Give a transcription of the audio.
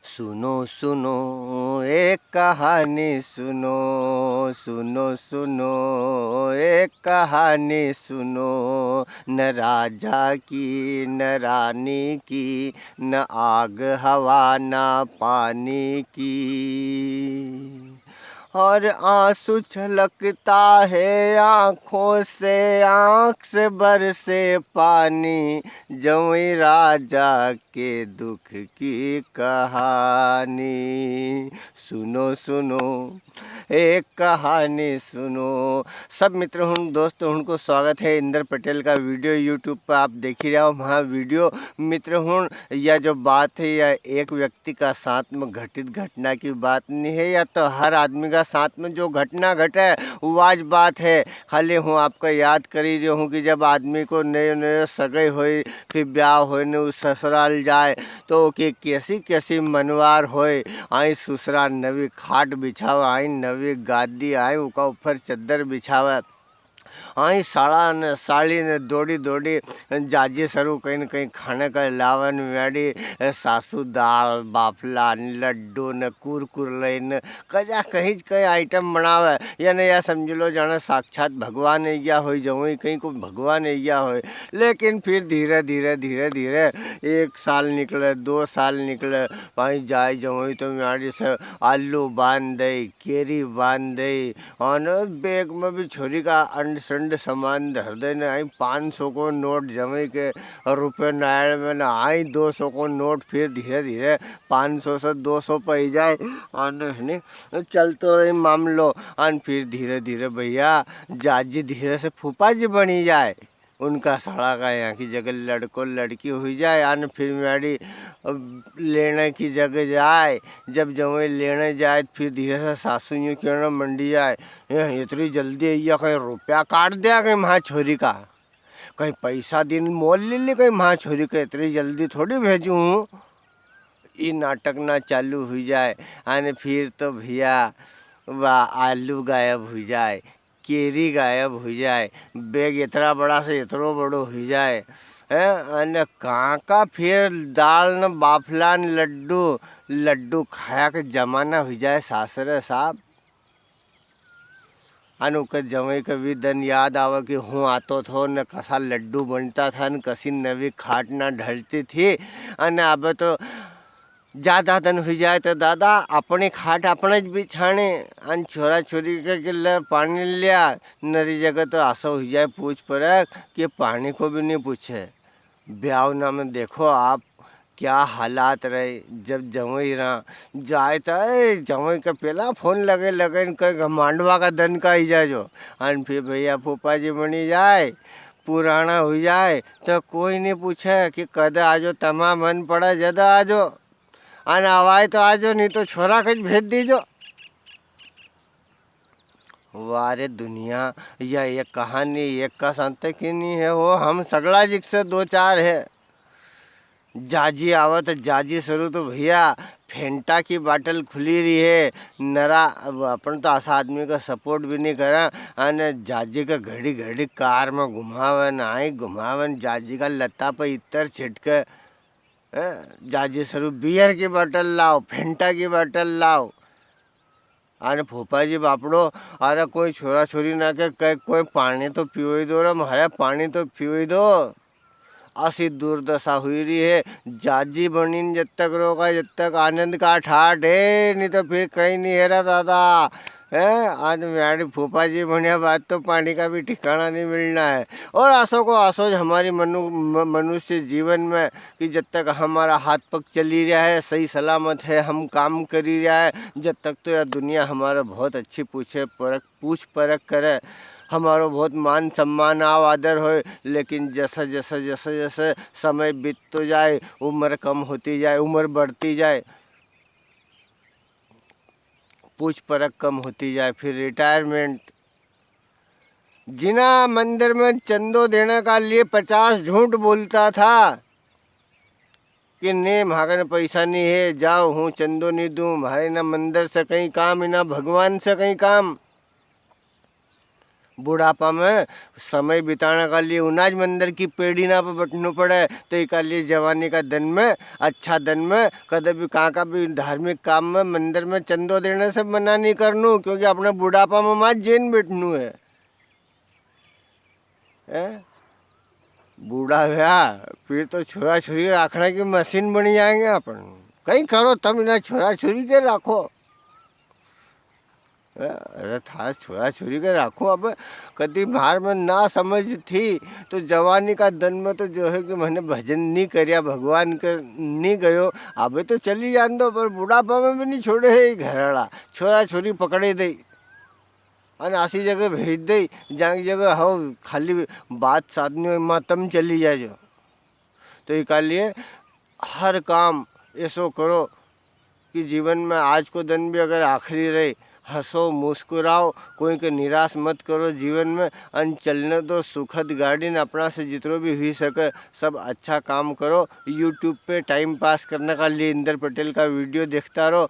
सुनो सुनो एक कहानी सुनो, सुनो सुनो एक कहानी सुनो। न राजा की न रानी की, न आग हवा न पानी की। और आंसू छलकता है आँखों से, आँख से बरसे पानी। जौई राजा के दुख की कहानी। सुनो सुनो एक कहानी सुनो। सब मित्र हूँ दोस्तों उनको स्वागत है इंद्र पटेल का वीडियो यूट्यूब पर आप देख ही रहे हो। वहाँ वीडियो मित्र हूँ, यह जो बात है यह एक व्यक्ति का साथ में घटित घटना की बात नहीं है, या तो हर आदमी का साथ में जो घटना घटे वो आज बात है। खाली हूँ आपका याद करी जो हूँ कि जब आदमी को नए नए सगाई होए, फिर ब्याह होए न उस ससुराल जाए तो कि कैसी कैसी मनवार होए। आई ससुराल नवी खाट बिछावा, आई नवी गादी, आई उका ऊपर चद्दर बिछावा, आई साड़ा ने साड़ी ने दौड़ी दौड़ी जाजी सरू कहीं न कहीं खाने का लावन मैडी। सासू दाल बाफला लड्डू न कुरकुर लईन कजा कहीं कई आइटम बनावे, या नहीं या समझ लो जाना साक्षात भगवान या हो जाऊँ कहीं को भगवान या हो। लेकिन फिर धीरे धीरे धीरे धीरे 1 साल निकले, 2 साल निकले, वहीं जाए जाऊँ तो मैडी से आलू बांध दे, केरी बांध दे, और बैग में भी छोरी का अंड संड सामान धर देने। आई 500 को नोट जमे के रुपये नायर में ना, आई 200 को नोट, फिर धीरे धीरे 500 से 200 पै जाए और चलते रही मामलो। और फिर धीरे धीरे भैया जाजी धीरे से फूफा जी बनी जाए, उनका साड़ा का यहाँ की जगह लड़को लड़की हुई जाए। और फिर मैडी लेने की जगह जाए, जब जमे लेने जाए फिर धीरे से सासू यूँ क्यों मंडी जाए, इतनी जल्दी या कहीं रुपया काट दिया कहीं माँ छोरी का, कहीं पैसा दिन मोल ले ली कहीं माँ छोरी का, इतनी जल्दी थोड़ी भेजूँ हूँ। ये नाटक ना चालू हुई जाए। और फिर तो भैया वाह आलू गायब हो जाए, केरी गायब हो जाए, बैग इतना बड़ा से इतना बड़ो हो जाए है। अने कहाँ का फिर दाल न बाफला न लड्डू, लड्डू खाया के जमाना हो जाए सासरे साहब। अन उकर जमे के भी दिन याद आवा कि हूँ आतो थो न कसा लड्डू बनता था न कसी नवी खाट ना ढलती थी। अने अब तो ज़्यादा दिन हो जाए तो दादा अपनी खाट अपने ज बिछाने, अन छोरा छोरी के गिल्ले पानी लिया, नरी जगह तो आशा हो जाए पूछ परख कि पानी को भी नहीं पूछे। ब्याह ना में देखो आप क्या हालात रहे। जब जवई रहा जाए तो जवई का पहला फ़ोन लगे लगे कहीं मांडवा का दन का ही जाए जो। और फिर भैया फूफा जी बनी जाए, पुराना हो जाए तो कोई नहीं पूछे कि कद आजो तमा मन पड़ा जद आजो, अन आवाए तो आजो नहीं तो छोरा कच भेज दीजो। वारे दुनिया यह एक कहानी एक का संत की नहीं है, वो हम सगला जिक से 2-4 है। जाजी आवत जाजी शुरू तो भैया फेंटा की बाटल खुली रही है नरा। अब अपन तो ऐसा आदमी का सपोर्ट भी नहीं करा, और जाजी का घड़ी घड़ी कार में घुमावन आई घुमावन, जाजी का लत्ता पर इतर छिटके जाजी शुरू बियर की बाटल लाओ, फेंटा की बाटल लाओ। अरे फूफा जी बापड़ो, अरे कोई छोरा छोरी ना के कोई पानी तो पियो ही दो रे महाराज, पानी तो पियो ही दो। ऐसी दुर्दशा हुई रही है। जाजी बनी जब तक रोका जब तक आनंद का ठाठ है, नहीं तो फिर कहीं नहीं है रहा दादा है। आज मेरी फूफा जी बढ़िया बात तो पानी का भी ठिकाना नहीं मिलना है। और आसो को आसोज हमारी मनुष्य जीवन में कि जब तक हमारा हाथ पग चली रहा है, सही सलामत है, हम काम करी रहा है, जब तक तो यह दुनिया हमारा बहुत अच्छी पूछ परख करे, हमारो बहुत मान सम्मान आव आदर हो। लेकिन जैसा जैसा जैसा जैसे समय बीत तो जाए, उम्र कम होती जाए, उम्र बढ़ती जाए, पूछ परख कम होती जाए, फिर रिटायरमेंट। जिना मंदिर में चंदो देने का लिए 50 झूठ बोलता था कि ने भागने पैसा नहीं है, जाओ हूँ चंदो नहीं दूँ, भाई ना मंदिर से कहीं काम ना भगवान से कहीं काम। बुढ़ापा में समय बिताने का लिए उनाज मंदिर की पेड़ी ना पे बैठना पड़े, तो एक लिए जवानी का दिन में अच्छा दिन में कदे भी कहाँ का भी धार्मिक काम में मंदिर में चंदो देने से मना नहीं करनू, क्योंकि अपने बुढ़ापा में मत जैन बैठनू है। बूढ़ा भैया फिर तो छोरा छोरी रखने की मशीन बन जाएंगे अपन। कहीं करो तब इन्हें छोरा छोरी के रखो। अरे था छोरा छोरी के रखो। अब कभी बाहर में ना समझ थी तो जवानी का दिन में तो जो है कि मैंने भजन नहीं करिया, भगवान के नहीं गयो। अब तो चली जान दो, पर बुढ़ापा में भी नहीं छोड़े है घरवाला। छोरा छोरी पकड़े दे और ऐसी जगह भेज दे जहाँ की जगह हो खाली बात साधनी में तम चली जाजो। तो इसलिए हर काम ऐसो करो कि जीवन में आज को दिन भी अगर आखिरी रहे, हंसो मुस्कुराओ, कोई के निराश मत करो जीवन में। अन चलने दो सुखद गाड़ी न, अपना से जितना भी हो सके सब अच्छा काम करो। यूट्यूब पे टाइम पास करने का लिए इंदर पटेल का वीडियो देखता रहो।